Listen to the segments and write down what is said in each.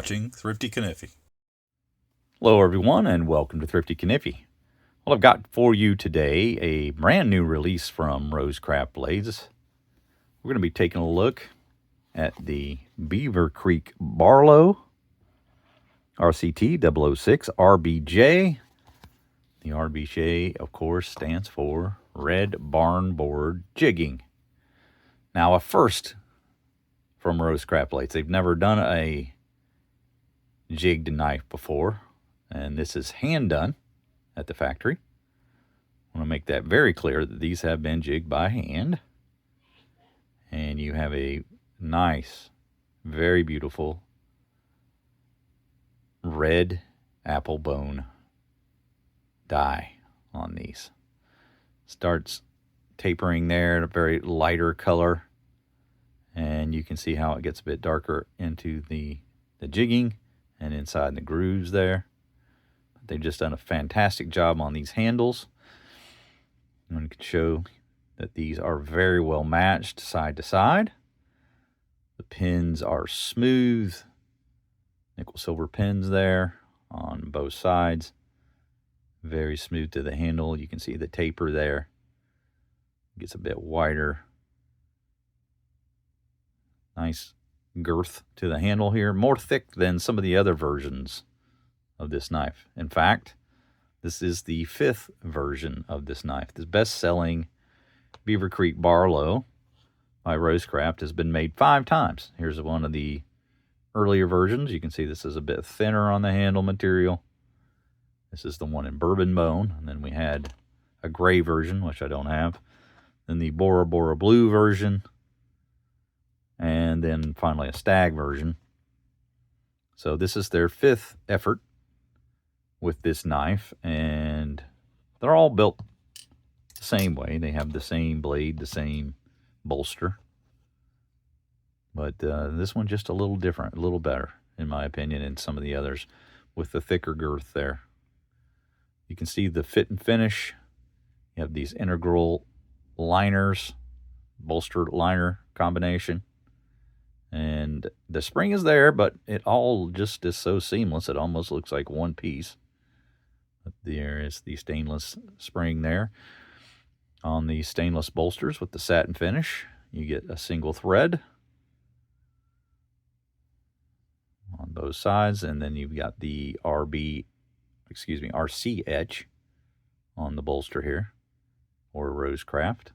watching Thrifty Kaniffy. Hello everyone and welcome to Thrifty Kaniffy. Well, I've got for you today a brand new release from RoseCraft Blades. We're going to be taking a look at the Beaver Creek Barlow RCT 006 RBJ. The RBJ, of course, stands for Red Barnboard Jigging. Now, a first from RoseCraft Blades. They've never done a jigged knife before, and this is hand done at the factory. I want to make that very clear that these have been jigged by hand. And you have a nice, very beautiful red apple bone die on these. Starts tapering there at a very lighter color, and you can see how it gets a bit darker into the jigging and inside the grooves there. They've just done a fantastic job on these handles. And you can show that these are very well matched side to side. The pins are smooth, nickel silver pins there on both sides. Very smooth to the handle. You can see the taper there. It gets a bit wider. Nice girth to the handle here. More thick than some of the other versions of this knife. In fact, this is the 5th version of this knife. The best-selling Beaver Creek Barlow by RoseCraft has been made 5 times. Here's one of the earlier versions. You can see this is a bit thinner on the handle material. This is the one in bourbon bone. And then we had a gray version, which I don't have. Then the Bora Bora blue version. And then finally a stag version. So this is their 5th effort with this knife, and they're all built the same way. They have the same blade, the same bolster, but this one just a little different, a little better in my opinion than some of the others with the thicker girth there. You can see the fit and finish. You have these integral liners, bolster liner combination, and the spring is there, but it all just is so seamless it almost looks like one piece. But there is the stainless spring there. On the stainless bolsters with the satin finish, you get a single thread on both sides, and then you've got the RC etch on the bolster here, or RoseCraft.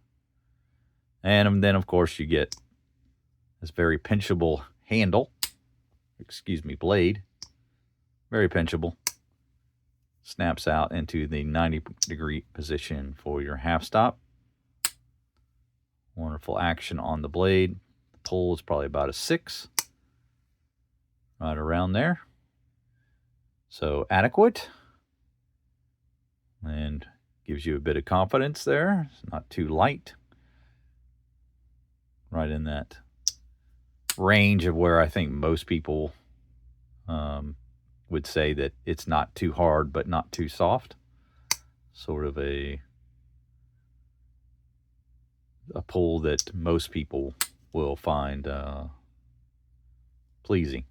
And then, of course, you get this very pinchable handle, blade, very pinchable. Snaps out into the 90-degree position for your half stop. Wonderful action on the blade. The pull is probably about a 6. Right around there. So adequate. And gives you a bit of confidence there. It's not too light. Right in that range of where I think most people would say that it's not too hard but not too soft. Sort of a pull that most people will find pleasing.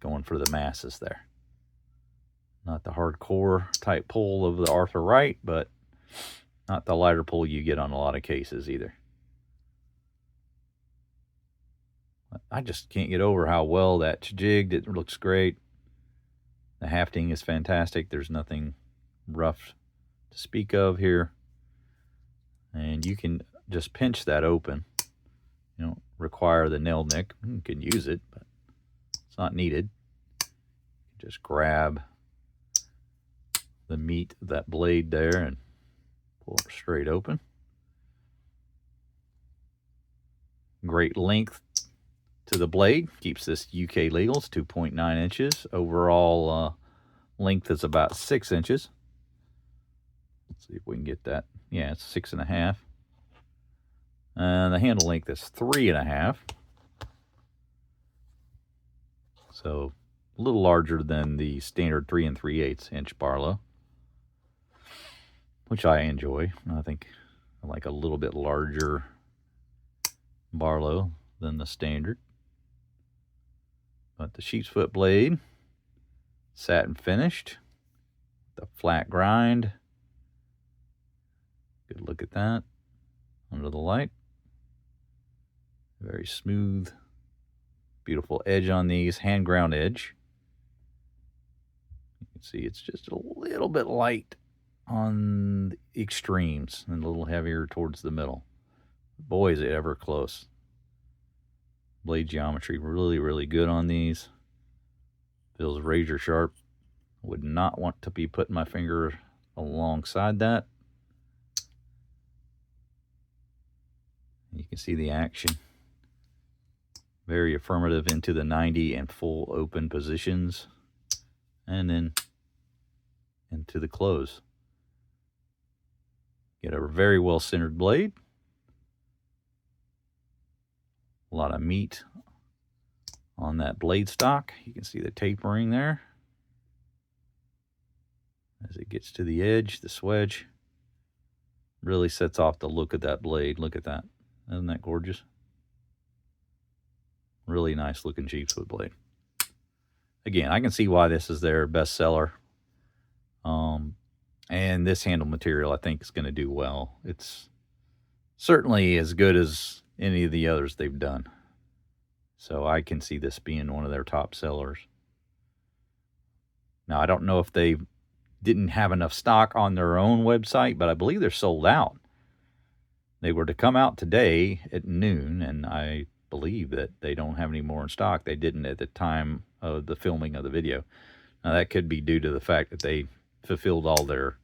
Going for the masses there. Not the hardcore type pull of the Arthur Wright, but not the lighter pull you get on a lot of cases either. I just can't get over how well that's jigged. It looks great. The hafting is fantastic. There's nothing rough to speak of here. And you can just pinch that open. You don't require the nail nick. You can use it, but it's not needed. Just grab the meat of that blade there and pull it straight open. Great length to the blade. Keeps this UK legal. It's 2.9 inches. Overall length is about 6 inches. Let's see if we can get that. Yeah, it's 6.5. And the handle length is 3.5. So a little larger than the standard 3 3/8 inch Barlow, which I enjoy. I think I like a little bit larger Barlow than the standard. But the Sheepsfoot blade, satin finished, the flat grind. Good look at that under the light. Very smooth, beautiful edge on these, hand ground edge. You can see it's just a little bit light on the extremes and a little heavier towards the middle. Boy, is it ever close. Blade geometry really, really good on these. Feels razor sharp. Would not want to be putting my finger alongside that. You can see the action. Very affirmative into the 90 and full open positions. And then into the close. Get a very well centered blade. A lot of meat on that blade stock. You can see the tapering there. As it gets to the edge, the swedge really sets off the look of that blade. Look at that. Isn't that gorgeous? Really nice looking Sheepsfoot blade. Again, I can see why this is their best seller. And this handle material I think is going to do well. It's certainly as good as any of the others they've done. So I can see this being one of their top sellers. Now, I don't know if they didn't have enough stock on their own website, but I believe they're sold out. They were to come out today at noon, and I believe that they don't have any more in stock. They didn't at the time of the filming of the video. Now, that could be due to the fact that they fulfilled all their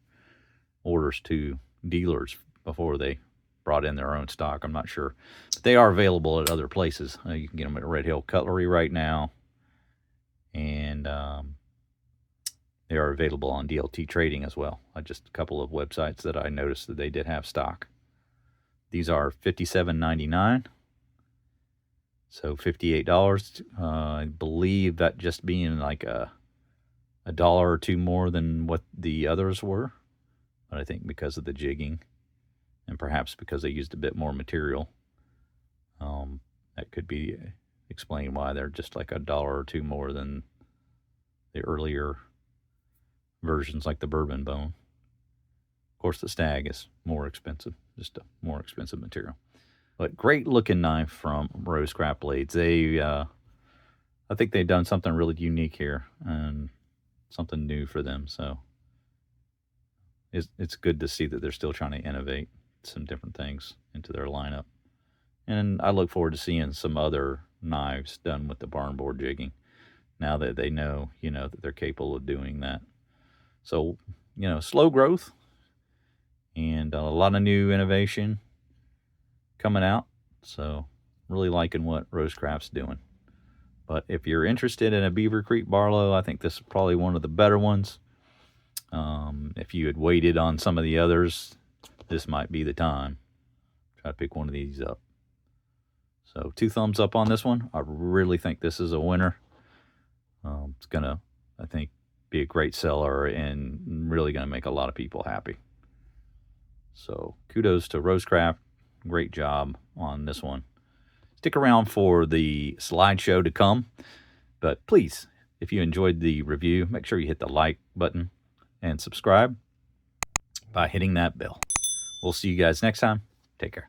orders to dealers before they brought in their own stock. I'm not sure. But they are available at other places. You can get them at Red Hill Cutlery right now. And they are available on DLT Trading as well. Just a couple of websites that I noticed that they did have stock. These are $57.99. So $58. I believe that just being like a dollar or two more than what the others were. But I think because of the jigging, and perhaps because they used a bit more material, that could be explained why they're just like a dollar or two more than the earlier versions, like the bourbon bone. Of course, the stag is more expensive, just a more expensive material. But great looking knife from RoseCraft Blades. They, I think they've done something really unique here and something new for them. So it's good to see that they're still trying to innovate some different things into their lineup. And I look forward to seeing some other knives done with the Barnboard jigging now that they know, that they're capable of doing that. So, slow growth and a lot of new innovation coming out. So really liking what RoseCraft's doing. But if you're interested in a Beaver Creek Barlow, I think this is probably one of the better ones. If you had waited on some of the others, this might be the time. Try to pick one of these up. So 2 thumbs up on this one. I really think this is a winner. It's going to, I think, be a great seller and really going to make a lot of people happy. So kudos to RoseCraft. Great job on this one. Stick around for the slideshow to come. But please, if you enjoyed the review, make sure you hit the like button and subscribe by hitting that bell. We'll see you guys next time. Take care.